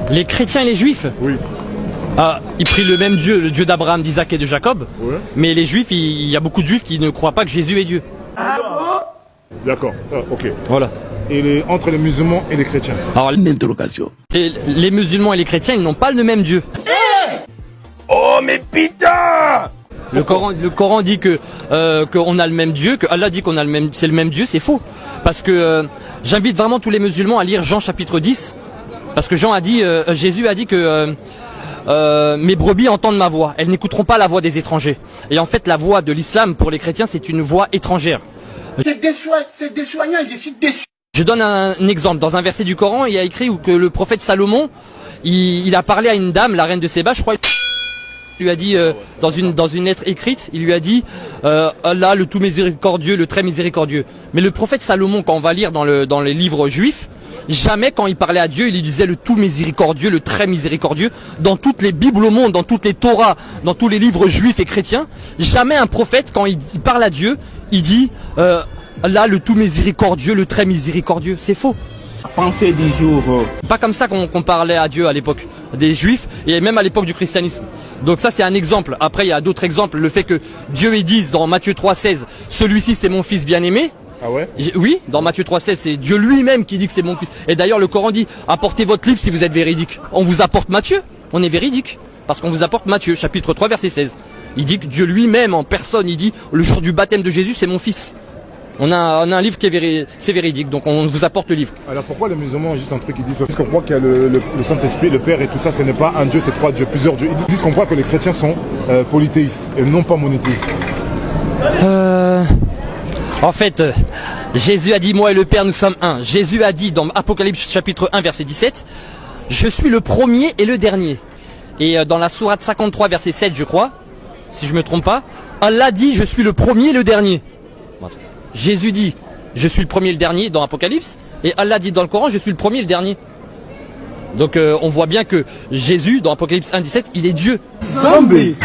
Les chrétiens et les juifs, Oui. ils prient le même Dieu, le Dieu d'Abraham, d'Isaac et de Jacob. Ouais. Mais les juifs, il y a beaucoup de juifs qui ne croient pas que Jésus est Dieu. D'accord. Ok. Voilà. Et entre les musulmans et les chrétiens. Alors, Une interrogation. les musulmans et les chrétiens, ils n'ont pas le même Dieu. Oh mais putain! Le Coran dit que qu'on a le même Dieu, que Allah dit qu'on a c'est le même Dieu, c'est faux. Parce que j'invite vraiment tous les musulmans à lire Jean chapitre 10, parce que Jésus a dit que mes brebis entendent ma voix, elles n'écouteront pas la voix des étrangers. Et en fait, la voix de l'islam pour les chrétiens, c'est une voix étrangère. C'est des soignants, je suis déçu. Je donne un exemple. Dans un verset du Coran, il y a écrit que le prophète Salomon, il a parlé à une dame, la reine de Séba, je crois. Il lui a dit dans une lettre écrite, il lui a dit Allah le tout miséricordieux, le très miséricordieux. Mais le prophète Salomon, quand on va lire dans les livres juifs, jamais quand il parlait à Dieu, il lui disait le tout miséricordieux, le très miséricordieux. Dans toutes les Bibles au monde, dans toutes les Torahs, dans tous les livres juifs et chrétiens, jamais un prophète, quand il parle à Dieu, il dit Allah le tout miséricordieux, le très miséricordieux. C'est faux. Pensée du jour. Pas comme ça qu'on parlait à Dieu à l'époque des Juifs et même à l'époque du christianisme. Donc ça c'est un exemple. Après il y a d'autres exemples. Le fait que Dieu il dise dans Matthieu 3,16 celui-ci c'est mon fils bien-aimé. Ah ouais? Oui, dans Matthieu 3,16 c'est Dieu lui-même qui dit que c'est mon fils. Et d'ailleurs le Coran dit apportez votre livre si vous êtes véridique. On vous apporte Matthieu, on est véridique. Parce qu'on vous apporte Matthieu chapitre 3 verset 16. Il dit que Dieu lui-même en personne, il dit le jour du baptême de Jésus c'est mon fils. On a un livre qui est c'est véridique, donc on vous apporte le livre. Alors pourquoi les musulmans ont juste un truc, ils disent parce qu'on croit qu'il y a le Saint-Esprit, le Père et tout ça, ce n'est pas un Dieu, c'est trois dieux, plusieurs dieux. Ils disent qu'on croit que les chrétiens sont polythéistes et non pas monothéistes. En fait, Jésus a dit moi et le Père nous sommes un. Jésus a dit dans Apocalypse chapitre 1 verset 17, je suis le premier et le dernier. Et dans la sourate 53 verset 7 je crois, si je me trompe pas, Allah dit je suis le premier et le dernier. Jésus dit je suis le premier et le dernier dans Apocalypse et Allah dit dans le Coran je suis le premier et le dernier. Donc on voit bien que Jésus dans Apocalypse 1,17 il est Dieu. Zombie.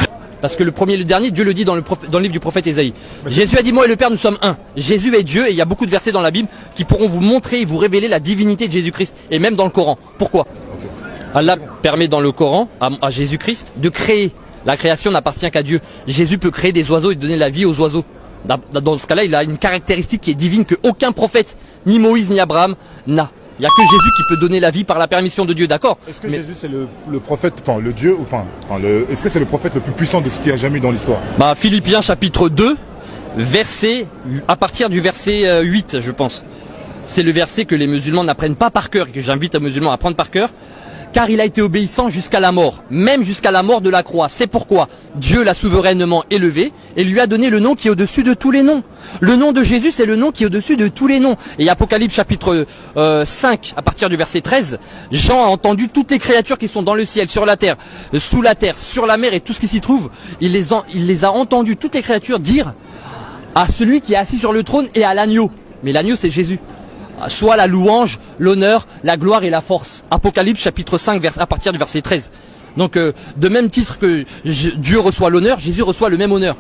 Parce que le premier et le dernier Dieu le dit dans le livre du prophète Ésaïe. Jésus a dit moi et le Père nous sommes un. Jésus est Dieu et il y a beaucoup de versets dans la Bible qui pourront vous montrer et vous révéler la divinité de Jésus-Christ et même dans le Coran. Pourquoi? Allah permet dans le Coran à Jésus-Christ de créer. La création n'appartient qu'à Dieu. Jésus peut créer des oiseaux et donner la vie aux oiseaux. Dans ce cas-là, il a une caractéristique qui est divine que aucun prophète, ni Moïse ni Abraham, n'a. Il n'y a que Jésus qui peut donner la vie par la permission de Dieu, d'accord? Est-ce que Jésus c'est le prophète, enfin le Dieu, est-ce que c'est le prophète le plus puissant de ce qu'il y a jamais eu dans l'histoire? Philippiens chapitre 2, à partir du verset 8, je pense. C'est le verset que les musulmans n'apprennent pas par cœur, et que j'invite les musulmans à apprendre par cœur. Car il a été obéissant jusqu'à la mort, même jusqu'à la mort de la croix. C'est pourquoi Dieu l'a souverainement élevé et lui a donné le nom qui est au-dessus de tous les noms. Le nom de Jésus, c'est le nom qui est au-dessus de tous les noms. Et Apocalypse chapitre 5, à partir du verset 13, Jean a entendu toutes les créatures qui sont dans le ciel, sur la terre, sous la terre, sur la mer et tout ce qui s'y trouve. Il les a entendues, toutes les créatures, dire à celui qui est assis sur le trône et à l'agneau. Mais l'agneau, c'est Jésus. Soit la louange, l'honneur, la gloire et la force. Apocalypse chapitre 5 à partir du verset 13. Donc de même titre que Dieu reçoit l'honneur, Jésus reçoit le même honneur.